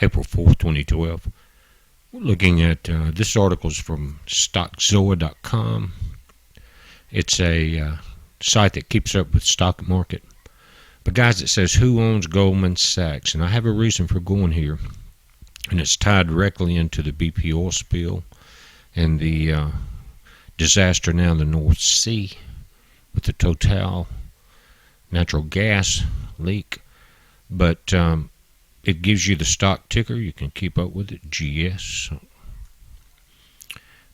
April 4th, 2012. We're looking at this article is from stockzoa.com. It's a site that keeps up with stock market. But guys, it says, who owns Goldman Sachs? And I have a reason for going here. And it's tied directly into the BP oil spill and the disaster now in the North Sea with the Total natural gas leak. But it gives you the stock ticker. You can keep up with it, GS.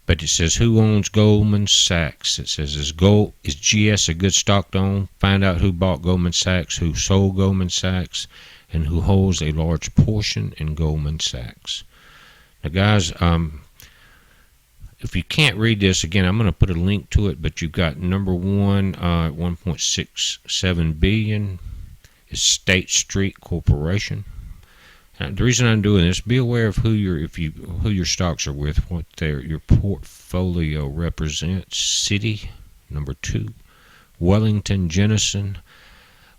But it says, who owns Goldman Sachs? It says, is GS a good stock to own? Find out who bought Goldman Sachs, who sold Goldman Sachs, and who holds a large portion in Goldman Sachs. Now, guys, if you can't read this, again, I'm going to put a link to it, but you've got number one at $1.67 billion is State Street Corporation. Now, the reason I'm doing this, be aware of who your stocks are with, what your portfolio represents. Citi, number 2, Wellington, Jennison,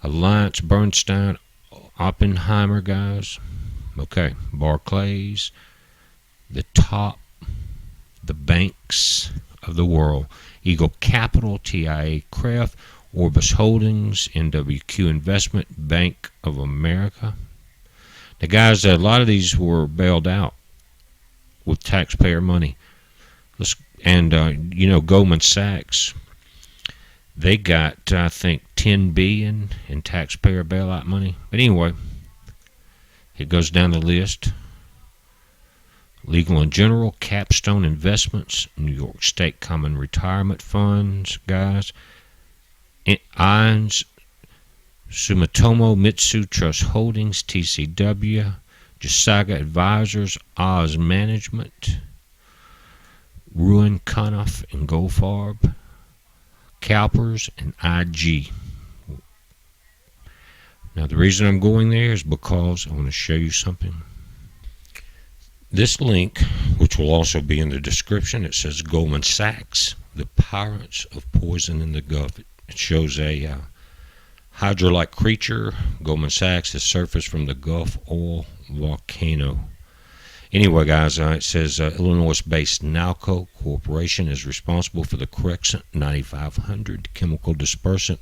Alliance, Bernstein, Oppenheimer, guys. Okay, Barclays, the top, the banks of the world. Eagle Capital, TIA Craft, Orbis Holdings, NWQ Investment, Bank of America. Now, guys, a lot of these were bailed out with taxpayer money. Goldman Sachs, they got, I think, $10 billion in taxpayer bailout money. But anyway, it goes down the list. Legal & General, Capstone Investments, New York State Common Retirement Funds, guys. IONS, Sumitomo Mitsui Trust Holdings, TCW, Jasaga Advisors, Oz Management, Ruin Conniff and Goldfarb, CalPERS, and IG. Now, the reason I'm going there is because I want to show you something. This link, which will also be in the description, it says Goldman Sachs, the pirates of poison in the Gulf. It shows a hydra-like creature. Goldman Sachs has surfaced from the Gulf oil volcano. Anyway, guys, it says Illinois-based Nalco Corporation is responsible for the Crexant 9500 chemical dispersant,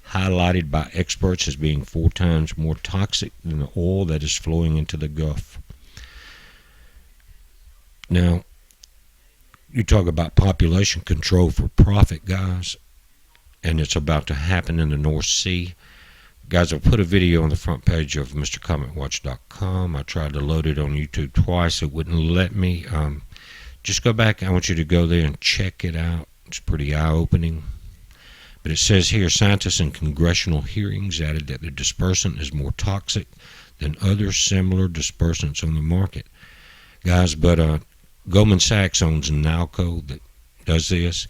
highlighted by experts as being 4 times more toxic than the oil that is flowing into the Gulf. Now, you talk about population control for profit, guys, and it's about to happen in the North Sea. Guys, I'll put a video on the front page of MrCommentWatch.com. I tried to load it on YouTube twice. It wouldn't let me. Just go back. I want you to go there and check it out. It's pretty eye-opening. But it says here, scientists in congressional hearings added that the dispersant is more toxic than other similar dispersants on the market. Guys, but Goldman Sachs owns Nalco that does this.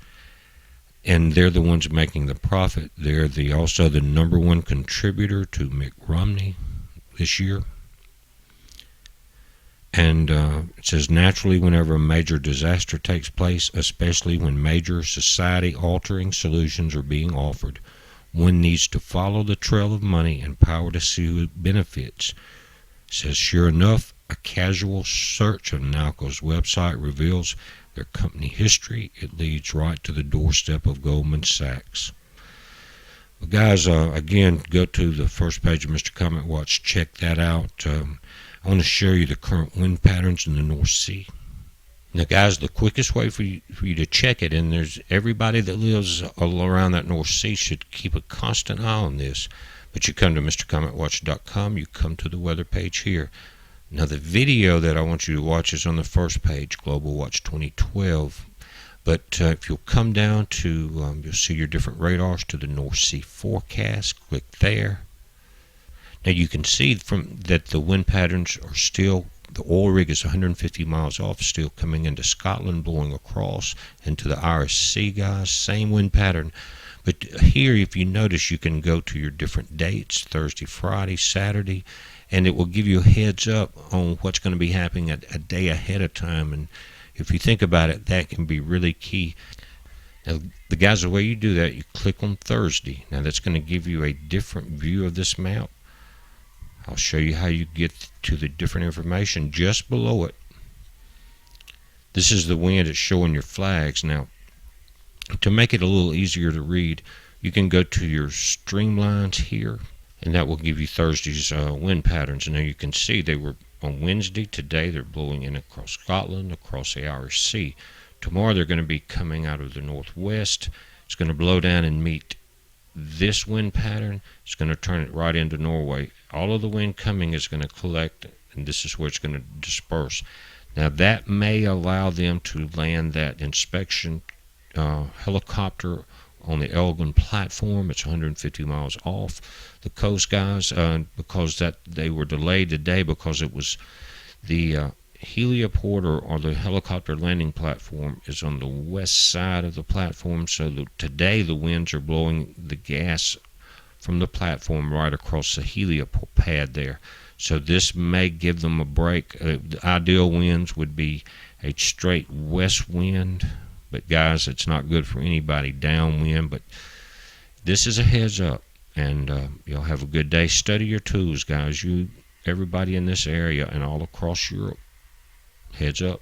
And they're the ones making the profit. They're also the number 1 contributor to Mitt Romney this year. And it says, naturally, whenever a major disaster takes place, especially when major society-altering solutions are being offered, one needs to follow the trail of money and power to see who benefits. It says, sure enough, a casual search of Nalco's website reveals their company history. It leads right to the doorstep of Goldman Sachs. Well, guys, again, go to the first page of Mr. Comment Watch. Check that out. I want to show you the current wind patterns in the North Sea. Now, guys, the quickest way for you to check it, and there's everybody that lives all around that North Sea should keep a constant eye on this. But you come to MrCommentWatch.com. You come to the weather page here. Now, the video that I want you to watch is on the first page, Global Watch 2012. But if you'll come down to, you'll see your different radars to the North Sea forecast. Click there. Now, you can see that the wind patterns are still, the oil rig is 150 miles off, still coming into Scotland, blowing across into the Irish Sea, guys. Same wind pattern. But here, if you notice, you can go to your different dates, Thursday, Friday, Saturday, and it will give you a heads up on what's going to be happening a day ahead of time. And if you think about it, that can be really key. Now, the way you do that, you click on Thursday. Now, that's going to give you a different view of this map. I'll show you how you get to the different information just below it. This is the wind. It's showing your flags. Now, to make it a little easier to read, you can go to your streamlines here, and that will give you Thursday's wind patterns. And now you can see they were on Wednesday. Today they're blowing in across Scotland, across the Irish Sea. Tomorrow they're going to be coming out of the northwest. It's going to blow down and meet this wind pattern. It's going to turn it right into Norway. All of the wind coming is going to collect, and this is where it's going to disperse. Now that may allow them to land that inspection helicopter on the Elgin platform. It's 150 miles off the coast, guys, because that they were delayed today because it was the heliport or the helicopter landing platform is on the west side of the platform. So today the winds are blowing the gas from the platform right across the helipad there. So this may give them a break. The ideal winds would be a straight west wind, but guys, it's not good for anybody downwind. But this is a heads up, and you'll have a good day. Study your tools, guys. Everybody in this area and all across Europe. Heads up.